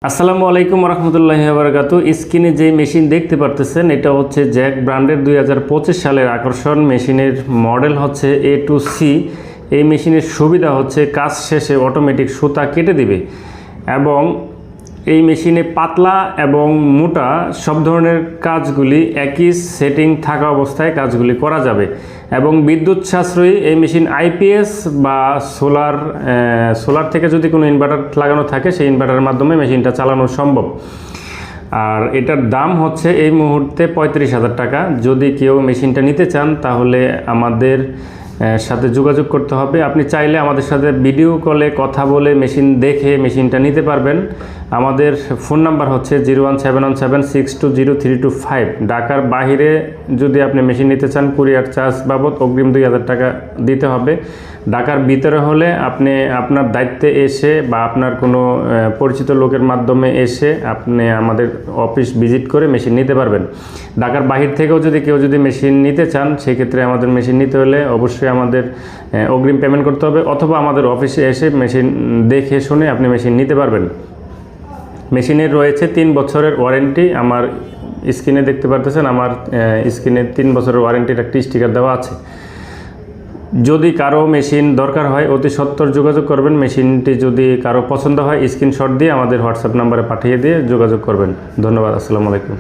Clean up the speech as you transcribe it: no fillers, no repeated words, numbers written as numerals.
আসসালামু আলাইকুম রহমতুল্লাহি ওয়া বারাকাতুহু। স্ক্রিনে যে মেশিন দেখতে পারতেছেন এটা হচ্ছে জ্যাক ব্র্যান্ডের 2025 সালের আকর্ষণ। মেশিনের মডেল হচ্ছে A2C। এই মেশিনের সুবিধা হচ্ছে কাজ শেষে অটোমেটিক সুতা কেটে দিবে এবং এই মেশিনে পাতলা এবং মোটা সব ধরনের কাজগুলি একই সেটিং থাকা অবস্থায় কাজগুলি করা যাবে এবং বিদ্যুৎ সাশ্রয়ী। এই মেশিন আইপিএস বা সোলার থেকে যদি কোনো ইনভার্টার লাগানো থাকে সেই ইনভার্টারের মাধ্যমে মেশিনটা চালানো সম্ভব। আর এটার দাম হচ্ছে এই মুহূর্তে 35,000 টাকা। যদি কেউ মেশিনটা নিতে চান তাহলে আমাদের সাথে যোগাযোগ করতে হবে। আপনি চাইলে আমাদের সাথে ভিডিও কলে কথা বলে মেশিন দেখে মেশিনটা নিতে পারবেন। আমাদের ফোন নাম্বার হচ্ছে 01717620325। ঢাকার বাহিরে যদি আপনি মেশিন নিতে চান কুরিয়ার চার্জ বাবদ অগ্রিম 2,000 টাকা দিতে হবে। ঢাকার ভিতরে হলে আপনি আপনার দায়িত্বে এসে বা আপনার কোনো পরিচিত লোকের মাধ্যমে এসে আপনি আমাদের অফিস ভিজিট করে মেশিন নিতে পারবেন। ঢাকার বাহির থেকেও কেউ যদি মেশিন নিতে চান সেক্ষেত্রে আমাদের মেশিন নিতে হলে অবশ্যই আমাদের অগ্রিম পেমেন্ট করতে হবে অথবা আমাদের অফিসে এসে মেশিন দেখে শুনে আপনি মেশিন নিতে পারবেন। মেশিনের রয়েছে 3 বছরের ওয়ারেন্টি। আমার স্ক্রিনে দেখতে পারতেছেন, আমার স্ক্রিনে 3 বছরের ওয়ারেন্টির একটি স্টিকার দেওয়া আছে। যদি কারো মেশিন দরকার হয় অতি সত্বর যোগাযোগ করবেন। মেশিনটি যদি কারো পছন্দ হয় স্ক্রিনশট দিয়ে আমাদের হোয়াটসঅ্যাপ নাম্বারে পাঠিয়ে দিয়ে যোগাযোগ করবেন। ধন্যবাদ। আসসালামু আলাইকুম।